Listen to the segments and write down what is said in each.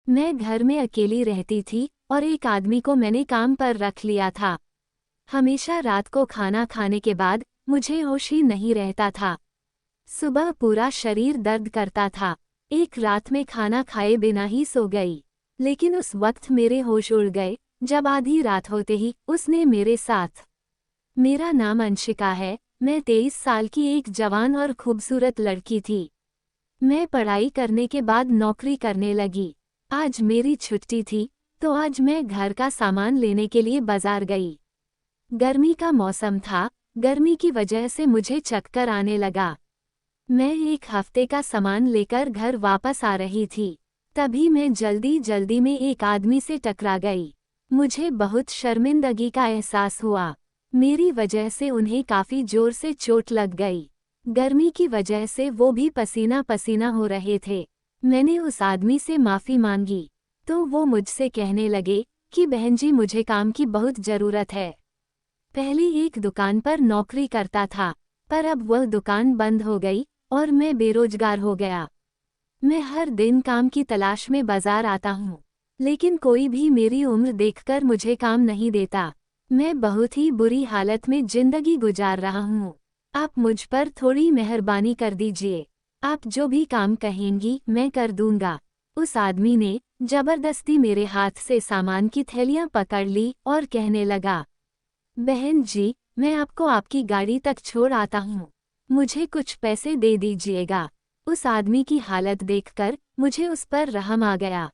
मैं घर में अकेली रहती थी और एक आदमी को मैंने काम पर रख लिया था। हमेशा रात को खाना खाने के बाद मुझे होश ही नहीं रहता था। सुबह पूरा शरीर दर्द करता था। एक रात में खाना खाए बिना ही सो गई, लेकिन उस वक्त मेरे होश उड़ गए जब आधी रात होते ही उसने मेरे साथ। मेरा नाम अंशिका है। मैं 23 साल की एक जवान और खूबसूरत लड़की थी। मैं पढ़ाई करने के बाद नौकरी करने लगी। आज मेरी छुट्टी थी, तो आज मैं घर का सामान लेने के लिए बाजार गई। गर्मी का मौसम था। गर्मी की वजह से मुझे चक्कर आने लगा। मैं एक हफ्ते का सामान लेकर घर वापस आ रही थी। तभी मैं जल्दी जल्दी में एक आदमी से टकरा गई। मुझे बहुत शर्मिंदगी का एहसास हुआ। मेरी वजह से उन्हें काफी जोर से चोट लग गई। गर्मी की वजह से वो भी पसीना पसीना हो रहे थे। मैंने उस आदमी से माफी मांगी, तो वो मुझसे कहने लगे कि बहन जी, मुझे काम की बहुत जरूरत है। पहले एक दुकान पर नौकरी करता था, पर अब वह दुकान बंद हो गई और मैं बेरोजगार हो गया। मैं हर दिन काम की तलाश में बाजार आता हूँ, लेकिन कोई भी मेरी उम्र देखकर मुझे काम नहीं देता। मैं बहुत ही बुरी हालत में जिंदगी गुजार रहा हूँ। आप मुझ पर थोड़ी मेहरबानी कर दीजिए। आप जो भी काम कहेंगी मैं कर दूंगा। उस आदमी ने जबरदस्ती मेरे हाथ से सामान की थैलियां पकड़ ली और कहने लगा, बहन जी, मैं आपको आपकी गाड़ी तक छोड़ आता हूँ। मुझे कुछ पैसे दे दीजिएगा। उस आदमी की हालत देखकर मुझे उस पर रहम आ गया।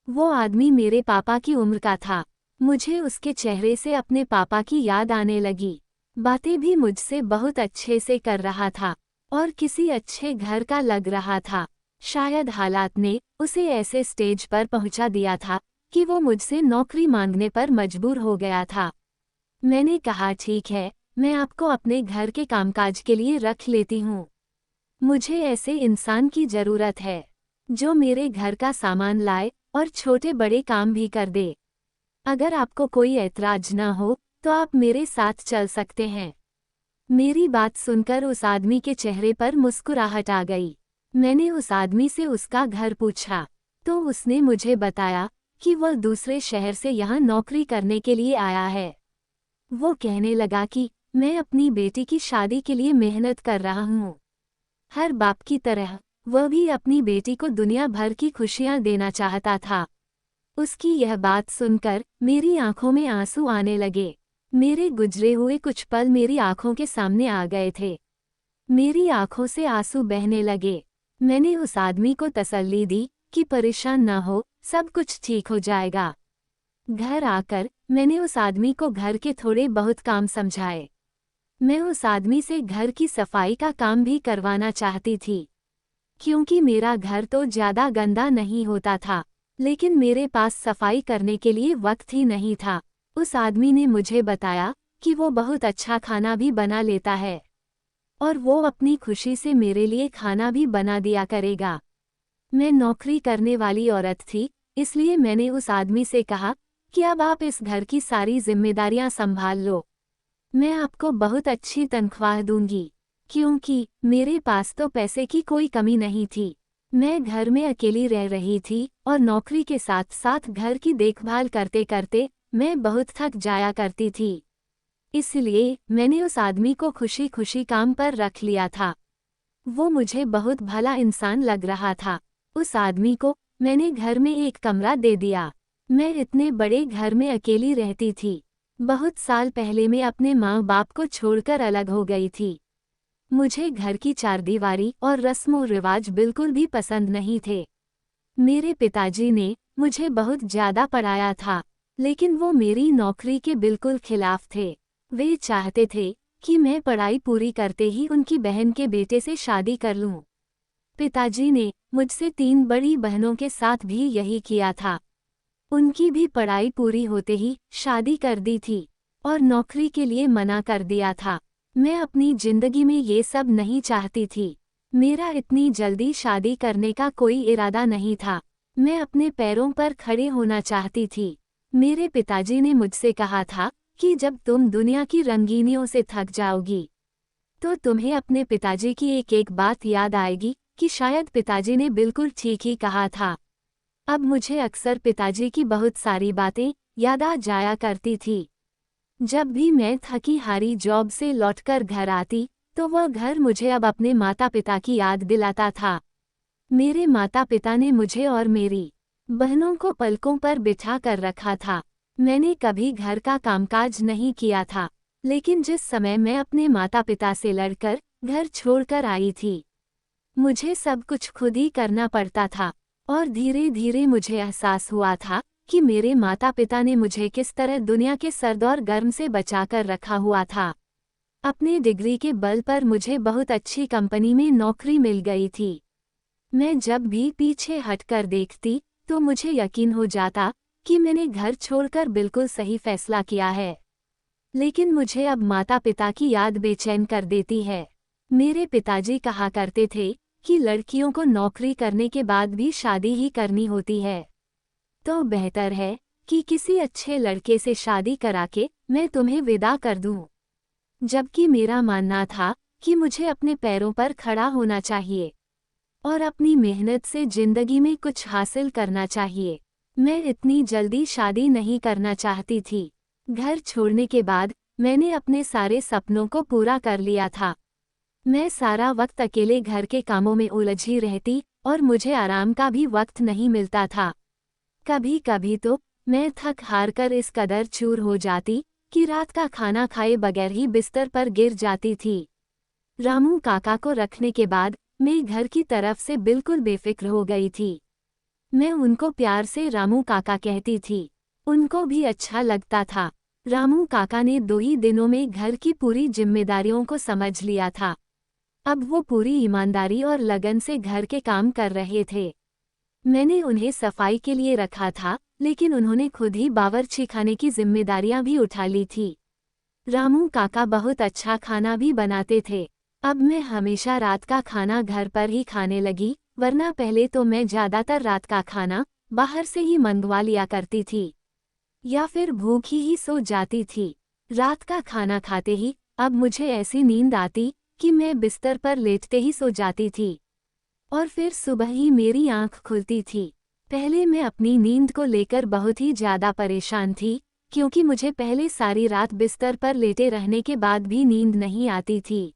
वो आदमी मेरे पापा की उम्र का था। मुझे उसके चेहरे से अपने पापा की याद आने लगी। बातें भी मुझसे बहुत अच्छे से कर रहा था और किसी अच्छे घर का लग रहा था। शायद हालात ने उसे ऐसे स्टेज पर पहुंचा दिया था कि वो मुझसे नौकरी मांगने पर मजबूर हो गया था। मैंने कहा, ठीक है, मैं आपको अपने घर के कामकाज के लिए रख लेती हूँ। मुझे ऐसे इंसान की जरूरत है जो मेरे घर का सामान लाए और छोटे बड़े काम भी कर दे। अगर आपको कोई ऐतराज न हो तो आप मेरे साथ चल सकते हैं। मेरी बात सुनकर उस आदमी के चेहरे पर मुस्कुराहट आ गई। मैंने उस आदमी से उसका घर पूछा, तो उसने मुझे बताया कि वह दूसरे शहर से यहाँ नौकरी करने के लिए आया है। वो कहने लगा कि मैं अपनी बेटी की शादी के लिए मेहनत कर रहा हूँ। हर बाप की तरह वह भी अपनी बेटी को दुनिया भर की खुशियाँ देना चाहता था। उसकी यह बात सुनकर मेरी आंखों में आंसू आने लगे। मेरे गुजरे हुए कुछ पल मेरी आंखों के सामने आ गए थे। मेरी आंखों से आंसू बहने लगे। मैंने उस आदमी को तसल्ली दी कि परेशान न हो, सब कुछ ठीक हो जाएगा। घर आकर मैंने उस आदमी को घर के थोड़े बहुत काम समझाए। मैं उस आदमी से घर की सफाई का काम भी करवाना चाहती थी, क्योंकि मेरा घर तो ज़्यादा गंदा नहीं होता था, लेकिन मेरे पास सफाई करने के लिए वक्त ही नहीं था। उस आदमी ने मुझे बताया कि वो बहुत अच्छा खाना भी बना लेता है और वो अपनी खुशी से मेरे लिए खाना भी बना दिया करेगा। मैं नौकरी करने वाली औरत थी, इसलिए मैंने उस आदमी से कहा कि अब आप इस घर की सारी जिम्मेदारियां संभाल लो। मैं आपको बहुत अच्छी तनख्वाह दूंगी, क्योंकि मेरे पास तो पैसे की कोई कमी नहीं थी। मैं घर में अकेली रह रही थी और नौकरी के साथ साथ घर की देखभाल करते करते मैं बहुत थक जाया करती थी। इसलिए मैंने उस आदमी को खुशी खुशी काम पर रख लिया था। वो मुझे बहुत भला इंसान लग रहा था। उस आदमी को मैंने घर में एक कमरा दे दिया। मैं इतने बड़े घर में अकेली रहती थी। बहुत साल पहले मैं अपने माँ बाप को छोड़कर अलग हो गई थी। मुझे घर की चारदीवारी और रस्मों रिवाज बिल्कुल भी पसंद नहीं थे। मेरे पिताजी ने मुझे बहुत ज़्यादा पढ़ाया था, लेकिन वो मेरी नौकरी के बिल्कुल खिलाफ थे। वे चाहते थे कि मैं पढ़ाई पूरी करते ही उनकी बहन के बेटे से शादी कर लूं। पिताजी ने मुझसे 3 बड़ी बहनों के साथ भी यही किया था। उनकी भी पढ़ाई पूरी होते ही शादी कर दी थी और नौकरी के लिए मना कर दिया था। मैं अपनी जिंदगी में ये सब नहीं चाहती थी। मेरा इतनी जल्दी शादी करने का कोई इरादा नहीं था। मैं अपने पैरों पर खड़े होना चाहती थी। मेरे पिताजी ने मुझसे कहा था कि जब तुम दुनिया की रंगीनियों से थक जाओगी, तो तुम्हें अपने पिताजी की एक एक बात याद आएगी कि शायद पिताजी ने बिल्कुल ठीक ही कहा था। अब मुझे अक्सर पिताजी की बहुत सारी बातें याद आ जाया करती थी। जब भी मैं थकी हारी जॉब से लौटकर घर आती, तो वह घर मुझे अब अपने माता पिता की याद दिलाता था। मेरे माता पिता ने मुझे और मेरी बहनों को पलकों पर बिठा कर रखा था। मैंने कभी घर का कामकाज नहीं किया था, लेकिन जिस समय मैं अपने माता पिता से लड़कर घर छोड़कर आई थी, मुझे सब कुछ खुद ही करना पड़ता था। और धीरे धीरे मुझे एहसास हुआ था कि मेरे माता पिता ने मुझे किस तरह दुनिया के सर्द और गर्म से बचाकर रखा हुआ था। अपने डिग्री के बल पर मुझे बहुत अच्छी कंपनी में नौकरी मिल गई थी। मैं जब भी पीछे हटकर देखती, तो मुझे यकीन हो जाता कि मैंने घर छोड़कर बिल्कुल सही फैसला किया है। लेकिन मुझे अब माता पिता की याद बेचैन कर देती है। मेरे पिताजी कहा करते थे कि लड़कियों को नौकरी करने के बाद भी शादी ही करनी होती है, तो बेहतर है कि किसी अच्छे लड़के से शादी करा के मैं तुम्हें विदा कर दूं। जबकि मेरा मानना था कि मुझे अपने पैरों पर खड़ा होना चाहिए और अपनी मेहनत से जिंदगी में कुछ हासिल करना चाहिए। मैं इतनी जल्दी शादी नहीं करना चाहती थी। घर छोड़ने के बाद मैंने अपने सारे सपनों को पूरा कर लिया था। मैं सारा वक्त अकेले घर के कामों में उलझी रहती और मुझे आराम का भी वक्त नहीं मिलता था। कभी कभी तो मैं थक हार कर इस कदर चूर हो जाती कि रात का खाना खाए बगैर ही बिस्तर पर गिर जाती थी। रामू काका को रखने के बाद मैं घर की तरफ से बिल्कुल बेफिक्र हो गई थी। मैं उनको प्यार से रामू काका कहती थी। उनको भी अच्छा लगता था। रामू काका ने 2 ही दिनों में घर की पूरी जिम्मेदारियों को समझ लिया था। अब वो पूरी ईमानदारी और लगन से घर के काम कर रहे थे। मैंने उन्हें सफाई के लिए रखा था, लेकिन उन्होंने खुद ही बावर्ची खाने की जिम्मेदारियां भी उठा ली थी। रामू काका बहुत अच्छा खाना भी बनाते थे। अब मैं हमेशा रात का खाना घर पर ही खाने लगी, वरना पहले तो मैं ज्यादातर रात का खाना बाहर से ही मंगवा लिया करती थी, या फिर भूखी ही सो जाती थी। रात का खाना खाते ही अब मुझे ऐसी नींद आती कि मैं बिस्तर पर लेटते ही सो जाती थी और फिर सुबह ही मेरी आंख खुलती थी। पहले मैं अपनी नींद को लेकर बहुत ही ज्यादा परेशान थी, क्योंकि मुझे पहले सारी रात बिस्तर पर लेटे रहने के बाद भी नींद नहीं आती थी।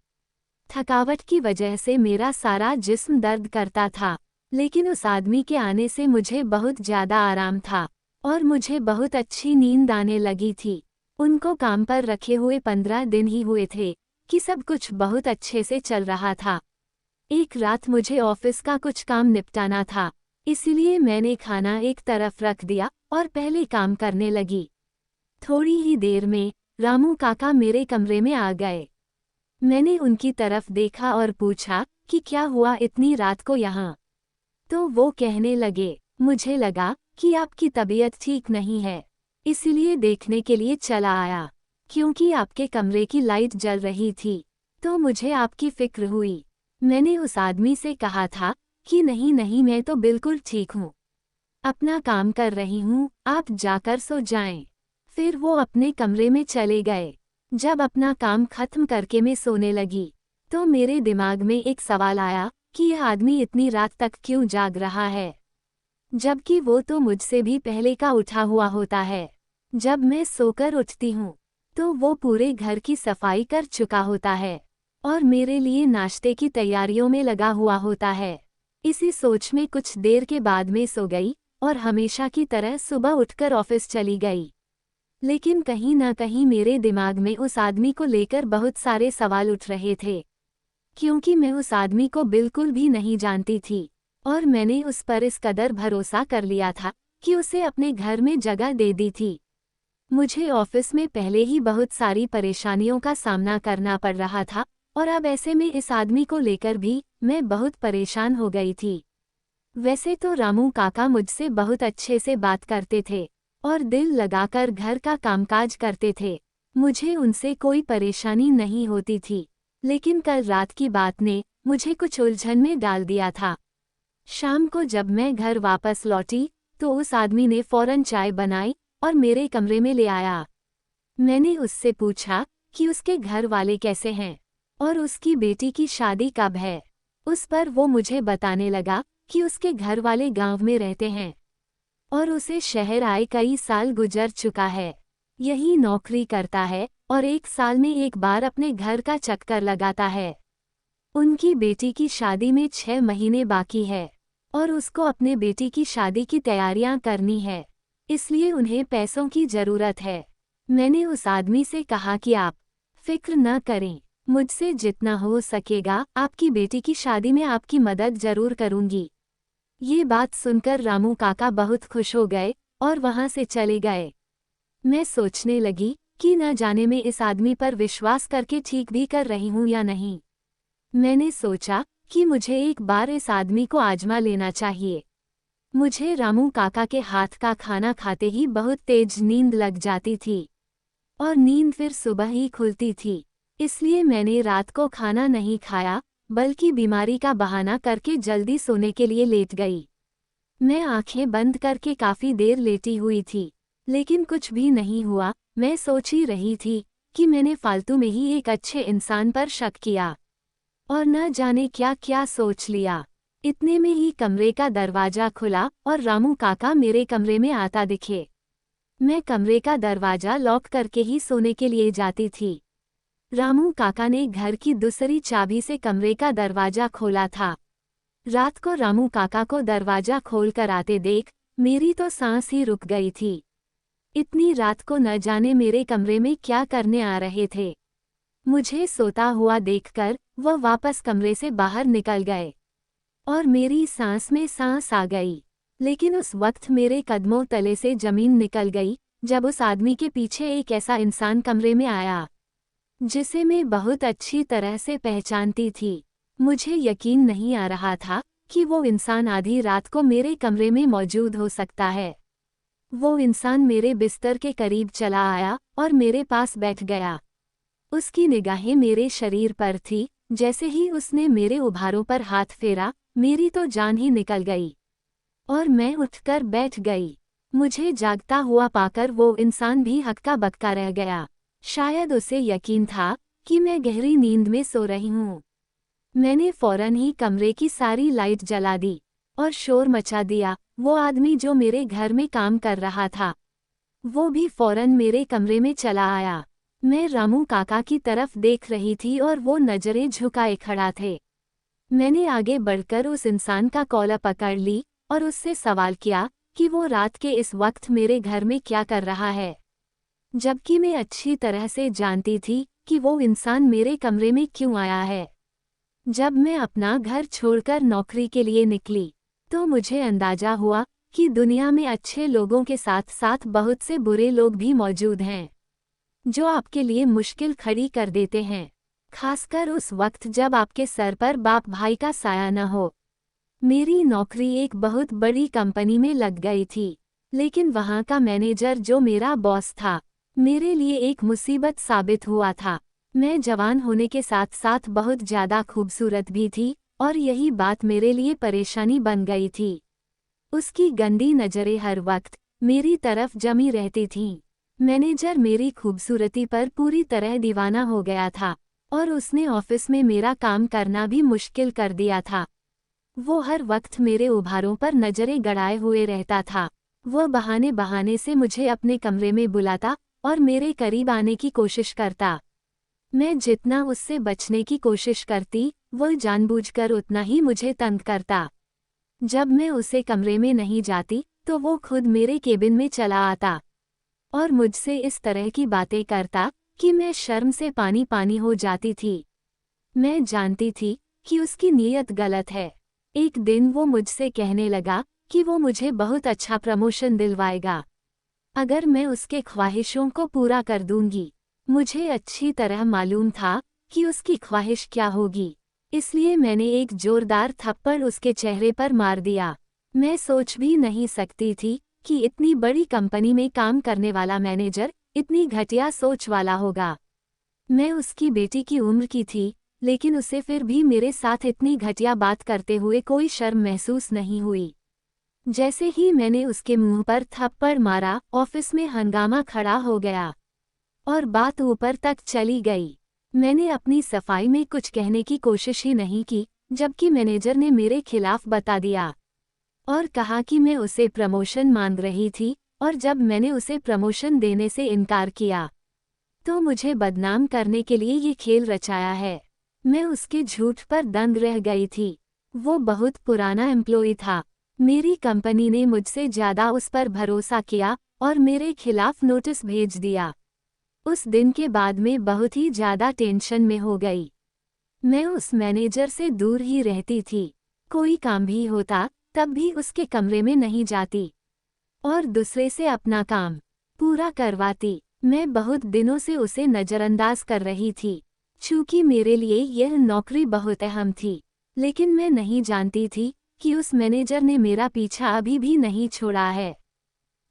थकावट की वजह से मेरा सारा जिस्म दर्द करता था, लेकिन उस आदमी के आने से मुझे बहुत ज्यादा आराम था और मुझे बहुत अच्छी नींद आने लगी थी। उनको काम पर रखे हुए 15 दिन ही हुए थे कि सब कुछ बहुत अच्छे से चल रहा था। एक रात मुझे ऑफिस का कुछ काम निपटाना था, इसलिए मैंने खाना एक तरफ रख दिया और पहले काम करने लगी। थोड़ी ही देर में रामू काका मेरे कमरे में आ गए। मैंने उनकी तरफ देखा और पूछा कि क्या हुआ इतनी रात को यहाँ। तो वो कहने लगे, मुझे लगा कि आपकी तबीयत ठीक नहीं है, इसलिए देखने के लिए चला आया। क्योंकि आपके कमरे की लाइट जल रही थी, तो मुझे आपकी फिक्र हुई। मैंने उस आदमी से कहा था कि नहीं नहीं, मैं तो बिल्कुल ठीक हूँ, अपना काम कर रही हूँ, आप जाकर सो जाएं। फिर वो अपने कमरे में चले गए। जब अपना काम खत्म करके मैं सोने लगी, तो मेरे दिमाग में एक सवाल आया कि यह आदमी इतनी रात तक क्यों जाग रहा है, जबकि वो तो मुझसे भी पहले का उठा हुआ होता है। जब मैं सोकर उठती हूँ, तो वो पूरे घर की सफाई कर चुका होता है और मेरे लिए नाश्ते की तैयारियों में लगा हुआ होता है। इसी सोच में कुछ देर के बाद मैं सो गई और हमेशा की तरह सुबह उठकर ऑफिस चली गई। लेकिन कहीं ना कहीं मेरे दिमाग में उस आदमी को लेकर बहुत सारे सवाल उठ रहे थे, क्योंकि मैं उस आदमी को बिल्कुल भी नहीं जानती थी और मैंने उस पर इस कदर भरोसा कर लिया था कि उसे अपने घर में जगह दे दी थी। मुझे ऑफिस में पहले ही बहुत सारी परेशानियों का सामना करना पड़ रहा था और अब ऐसे में इस आदमी को लेकर भी मैं बहुत परेशान हो गई थी। वैसे तो रामू काका मुझसे बहुत अच्छे से बात करते थे और दिल लगाकर घर का कामकाज करते थे। मुझे उनसे कोई परेशानी नहीं होती थी, लेकिन कल रात की बात ने मुझे कुछ उलझन में डाल दिया था। शाम को जब मैं घर वापस लौटी, तो उस आदमी ने फौरन चाय बनाई और मेरे कमरे में ले आया। मैंने उससे पूछा कि उसके घर वाले कैसे हैं और उसकी बेटी की शादी कब है। उस पर वो मुझे बताने लगा कि उसके घर वाले गांव में रहते हैं और उसे शहर आए कई साल गुजर चुका है। यही नौकरी करता है और 1 साल में एक बार अपने घर का चक्कर लगाता है। उनकी बेटी की शादी में 6 महीने बाकी है और उसको अपने बेटी की शादी की तैयारियां करनी है, इसलिए उन्हें पैसों की जरूरत है। मैंने उस आदमी से कहा कि आप फिक्र न करें, मुझसे जितना हो सकेगा आपकी बेटी की शादी में आपकी मदद जरूर करूंगी। ये बात सुनकर रामू काका बहुत खुश हो गए और वहां से चले गए। मैं सोचने लगी कि न जाने मैं इस आदमी पर विश्वास करके ठीक भी कर रही हूं या नहीं। मैंने सोचा कि मुझे एक बार इस आदमी को आजमा लेना चाहिए। मुझे रामू काका के हाथ का खाना खाते ही बहुत तेज नींद लग जाती थी और नींद फिर सुबह ही खुलती थी, इसलिए मैंने रात को खाना नहीं खाया बल्कि बीमारी का बहाना करके जल्दी सोने के लिए लेट गई। मैं आंखें बंद करके काफी देर लेटी हुई थी, लेकिन कुछ भी नहीं हुआ। मैं सोच ही रही थी कि मैंने फालतू में ही एक अच्छे इंसान पर शक किया और न जाने क्या क्या सोच लिया। इतने में ही कमरे का दरवाजा खुला और रामू काका मेरे कमरे में आता दिखे। मैं कमरे का दरवाजा लॉक करके ही सोने के लिए जाती थी। रामू काका ने घर की दूसरी चाबी से कमरे का दरवाजा खोला था। रात को रामू काका को दरवाजा खोलकर आते देख मेरी तो सांस ही रुक गई थी। इतनी रात को न जाने मेरे कमरे में क्या करने आ रहे थे। मुझे सोता हुआ देखकर वह वापस कमरे से बाहर निकल गए और मेरी सांस में सांस आ गई। लेकिन उस वक्त मेरे कदमों तले से जमीन निकल गई जब उस आदमी के पीछे एक ऐसा इंसान कमरे में आया जिसे मैं बहुत अच्छी तरह से पहचानती थी। मुझे यकीन नहीं आ रहा था कि वो इंसान आधी रात को मेरे कमरे में मौजूद हो सकता है। वो इंसान मेरे बिस्तर के करीब चला आया और मेरे पास बैठ गया। उसकी निगाहें मेरे शरीर पर थी। जैसे ही उसने मेरे उभारों पर हाथ फेरा मेरी तो जान ही निकल गई और मैं उठकर बैठ गई। मुझे जागता हुआ पाकर वो इंसान भी हक्का बक्का रह गया। शायद उसे यकीन था कि मैं गहरी नींद में सो रही हूँ। मैंने फौरन ही कमरे की सारी लाइट जला दी और शोर मचा दिया। वो आदमी जो मेरे घर में काम कर रहा था वो भी फौरन मेरे कमरे में चला आया। मैं रामू काका की तरफ देख रही थी और वो नजरें झुकाए खड़ा थे। मैंने आगे बढ़कर उस इंसान का कॉलर पकड़ ली और उससे सवाल किया कि वो रात के इस वक्त मेरे घर में क्या कर रहा है, जबकि मैं अच्छी तरह से जानती थी कि वो इंसान मेरे कमरे में क्यों आया है। जब मैं अपना घर छोड़कर नौकरी के लिए निकली तो मुझे अंदाजा हुआ कि दुनिया में अच्छे लोगों के साथ साथ बहुत से बुरे लोग भी मौजूद हैं जो आपके लिए मुश्किल खड़ी कर देते हैं, खासकर उस वक्त जब आपके सर पर बाप भाई का साया न हो। मेरी नौकरी एक बहुत बड़ी कंपनी में लग गई थी, लेकिन वहाँ का मैनेजर जो मेरा बॉस था मेरे लिए एक मुसीबत साबित हुआ था। मैं जवान होने के साथ साथ बहुत ज़्यादा खूबसूरत भी थी और यही बात मेरे लिए परेशानी बन गई थी। उसकी गंदी नज़रें हर वक्त मेरी तरफ जमी रहती थीं। मैनेजर मेरी खूबसूरती पर पूरी तरह दीवाना हो गया था और उसने ऑफिस में मेरा काम करना भी मुश्किल कर दिया था। वो हर वक्त मेरे उभारों पर नजरें गड़ाए हुए रहता था। वह बहाने बहाने से मुझे अपने कमरे में बुलाता और मेरे करीब आने की कोशिश करता। मैं जितना उससे बचने की कोशिश करती वह जानबूझकर उतना ही मुझे तंग करता। जब मैं उसे कमरे में नहीं जाती तो वो खुद मेरे केबिन में चला आता और मुझसे इस तरह की बातें करता कि मैं शर्म से पानी पानी हो जाती थी। मैं जानती थी कि उसकी नीयत गलत है। एक दिन वो मुझसे कहने लगा कि वो मुझे बहुत अच्छा प्रमोशन दिलवाएगा अगर मैं उसके ख्वाहिशों को पूरा कर दूंगी। मुझे अच्छी तरह मालूम था कि उसकी ख्वाहिश क्या होगी, इसलिए मैंने एक जोरदार थप्पड़ उसके चेहरे पर मार दिया। मैं सोच भी नहीं सकती थी कि इतनी बड़ी कंपनी में काम करने वाला मैनेजर इतनी घटिया सोच वाला होगा। मैं उसकी बेटी की उम्र की थी, लेकिन उसे फिर भी मेरे साथ इतनी घटिया बात करते हुए कोई शर्म महसूस नहीं हुई। जैसे ही मैंने उसके मुंह पर थप्पड़ मारा ऑफिस में हंगामा खड़ा हो गया और बात ऊपर तक चली गई। मैंने अपनी सफाई में कुछ कहने की कोशिश ही नहीं की, जबकि मैनेजर ने मेरे खिलाफ बता दिया। और कहा कि मैं उसे प्रमोशन मांग रही थी, और जब मैंने उसे प्रमोशन देने से इनकार किया तो मुझे बदनाम करने के लिए ये खेल रचाया है। मैं उसके झूठ पर दंग रह गई थी। वो बहुत पुराना एम्प्लॉय था। मेरी कंपनी ने मुझसे ज़्यादा उस पर भरोसा किया और मेरे खिलाफ नोटिस भेज दिया। उस दिन के बाद मैं बहुत ही ज़्यादा टेंशन में हो गई। मैं उस मैनेजर से दूर ही रहती थी। कोई काम भी होता तब भी उसके कमरे में नहीं जाती और दूसरे से अपना काम पूरा करवाती। मैं बहुत दिनों से उसे नज़रअंदाज कर रही थी, चूँकि मेरे लिए यह नौकरी बहुत अहम थी। लेकिन मैं नहीं जानती थी कि उस मैनेजर ने मेरा पीछा अभी भी नहीं छोड़ा है,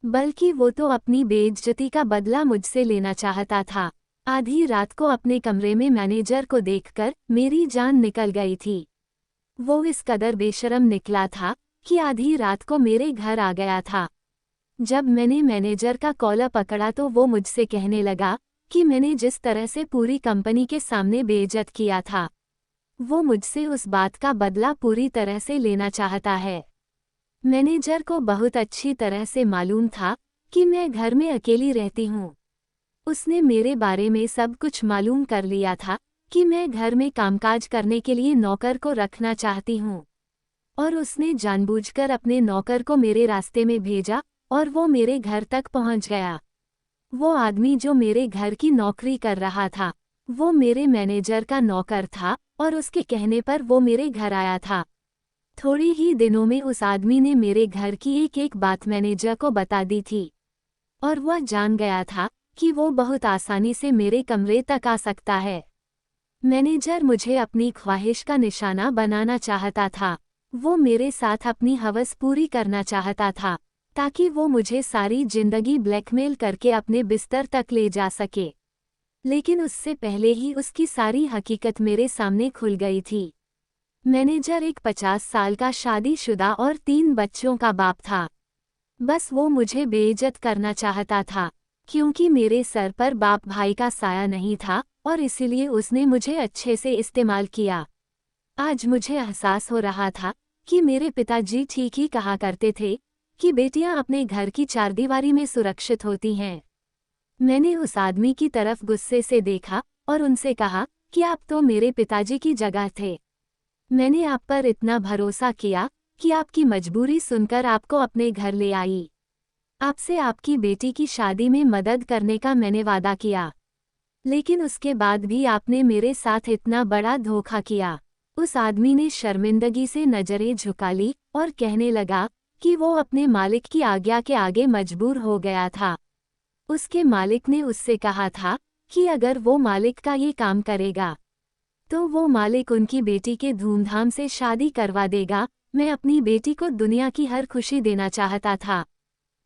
बल्कि वो तो अपनी बेइज्जती का बदला मुझसे लेना चाहता था। आधी रात को अपने कमरे में मैनेजर को देखकर मेरी जान निकल गई थी। वो इस कदर बेशर्म निकला था कि आधी रात को मेरे घर आ गया था। जब मैंने मैनेजर का कॉलर पकड़ा तो वो मुझसे कहने लगा कि मैंने जिस तरह से पूरी कंपनी के सामने बेइज्जत किया था, वो मुझसे उस बात का बदला पूरी तरह से लेना चाहता है। मैनेजर को बहुत अच्छी तरह से मालूम था कि मैं घर में अकेली रहती हूँ। उसने मेरे बारे में सब कुछ मालूम कर लिया था कि मैं घर में कामकाज करने के लिए नौकर को रखना चाहती हूँ, और उसने जानबूझकर अपने नौकर को मेरे रास्ते में भेजा और वो मेरे घर तक पहुंच गया। वो आदमी जो मेरे घर की नौकरी कर रहा था, वो मेरे मैनेजर का नौकर था और उसके कहने पर वो मेरे घर आया था। थोड़ी ही दिनों में उस आदमी ने मेरे घर की एक एक बात मैनेजर को बता दी थी, और वह जान गया था कि वो बहुत आसानी से मेरे कमरे तक आ सकता है। मैनेजर मुझे अपनी ख्वाहिश का निशाना बनाना चाहता था। वो मेरे साथ अपनी हवस पूरी करना चाहता था ताकि वो मुझे सारी जिंदगी ब्लैकमेल करके अपने बिस्तर तक ले जा सके। लेकिन उससे पहले ही उसकी सारी हकीकत मेरे सामने खुल गई थी। मैनेजर एक 50 साल का शादीशुदा और 3 बच्चों का बाप था। बस वो मुझे बेइज्जत करना चाहता था, क्योंकि मेरे सर पर बाप भाई का साया नहीं था और इसीलिए उसने मुझे अच्छे से इस्तेमाल किया। आज मुझे एहसास हो रहा था कि मेरे पिताजी ठीक ही कहा करते थे कि बेटियां अपने घर की चारदीवारी में सुरक्षित होती हैं। मैंने उस आदमी की तरफ गुस्से से देखा और उनसे कहा कि आप तो मेरे पिताजी की जगह थे। मैंने आप पर इतना भरोसा किया कि आपकी मजबूरी सुनकर आपको अपने घर ले आई। आपसे आपकी बेटी की शादी में मदद करने का मैंने वादा किया, लेकिन उसके बाद भी आपने मेरे साथ इतना बड़ा धोखा किया। उस आदमी ने शर्मिंदगी से नजरें झुका ली और कहने लगा कि वो अपने मालिक की आज्ञा के आगे मजबूर हो गया था। उसके मालिक ने उससे कहा था कि अगर वो मालिक का ये काम करेगा तो वो मालिक उनकी बेटी के धूमधाम से शादी करवा देगा। मैं अपनी बेटी को दुनिया की हर खुशी देना चाहता था,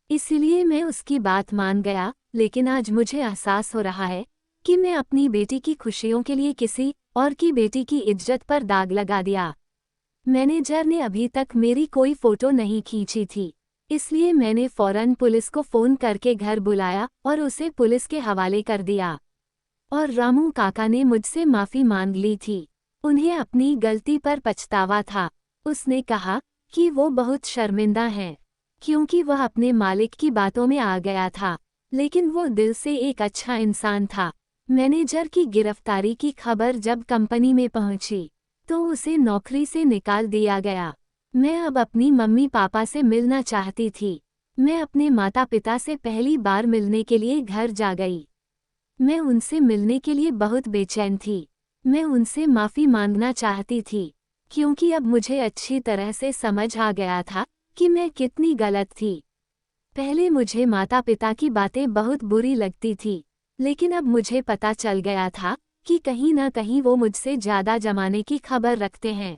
इसलिए मैं उसकी बात मान गया। लेकिन आज मुझे एहसास हो रहा है कि मैं अपनी बेटी की खुशियों के लिए किसी और की बेटी की इज्जत पर दाग लगा दिया। मैनेजर ने अभी तक मेरी कोई फोटो नहीं खींची थी, इसलिए मैंने फौरन पुलिस को फ़ोन करके घर बुलाया और उसे पुलिस के हवाले कर दिया। और रामू काका ने मुझसे माफ़ी मांग ली थी। उन्हें अपनी गलती पर पछतावा था। उसने कहा कि वो बहुत शर्मिंदा हैं, क्योंकि वह अपने मालिक की बातों में आ गया था, लेकिन वो दिल से एक अच्छा इंसान था। मैनेजर की गिरफ्तारी की खबर जब कंपनी में पहुंची तो उसे नौकरी से निकाल दिया गया। मैं अब अपनी मम्मी पापा से मिलना चाहती थी। मैं अपने माता पिता से पहली बार मिलने के लिए घर जा गई। मैं उनसे मिलने के लिए बहुत बेचैन थी। मैं उनसे माफ़ी मांगना चाहती थी, क्योंकि अब मुझे अच्छी तरह से समझ आ गया था कि मैं कितनी गलत थी। पहले मुझे माता पिता की बातें बहुत बुरी लगती थी, लेकिन अब मुझे पता चल गया था कि कहीं न कहीं वो मुझसे ज़्यादा जमाने की खबर रखते हैं।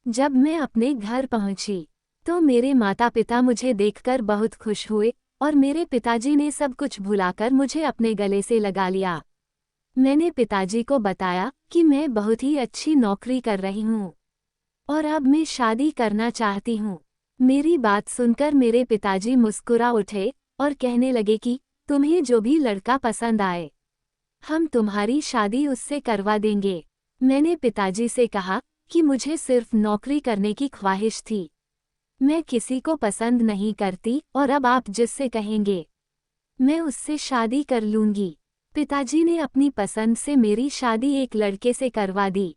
जब मैं अपने घर पहुंची तो मेरे माता पिता मुझे देखकर बहुत खुश हुए और मेरे पिताजी ने सब कुछ भुलाकर मुझे अपने गले से लगा लिया। मैंने पिताजी को बताया कि मैं बहुत ही अच्छी नौकरी कर रही हूँ और अब मैं शादी करना चाहती हूँ। मेरी बात सुनकर मेरे पिताजी मुस्कुरा उठे और कहने लगे कि तुम्हें जो भी लड़का पसंद आए, हम तुम्हारी शादी उससे करवा देंगे। मैंने पिताजी से कहा कि मुझे सिर्फ नौकरी करने की ख्वाहिश थी। मैं किसी को पसंद नहीं करती और अब आप जिससे कहेंगे मैं उससे शादी कर लूंगी। पिताजी ने अपनी पसंद से मेरी शादी एक लड़के से करवा दी,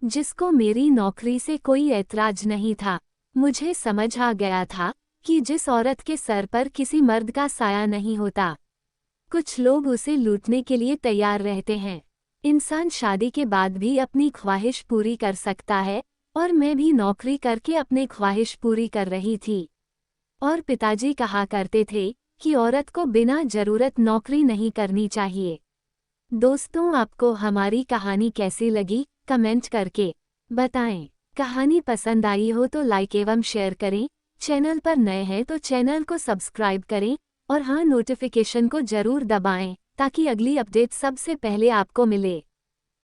जिसको मेरी नौकरी से कोई ऐतराज नहीं था। मुझे समझ आ गया था कि जिस औरत के सर पर किसी मर्द का साया नहीं होता, कुछ लोग उसे लूटने के लिए तैयार रहते हैं। इंसान शादी के बाद भी अपनी ख्वाहिश पूरी कर सकता है, और मैं भी नौकरी करके अपनी ख्वाहिश पूरी कर रही थी। और पिताजी कहा करते थे कि औरत को बिना जरूरत नौकरी नहीं करनी चाहिए। दोस्तों, आपको हमारी कहानी कैसी लगी कमेंट करके बताएं। कहानी पसंद आई हो तो लाइक एवं शेयर करें। चैनल पर नए हैं तो चैनल को सब्सक्राइब करें और हाँ, नोटिफिकेशन को जरूर दबाएं ताकि अगली अपडेट सबसे पहले आपको मिले।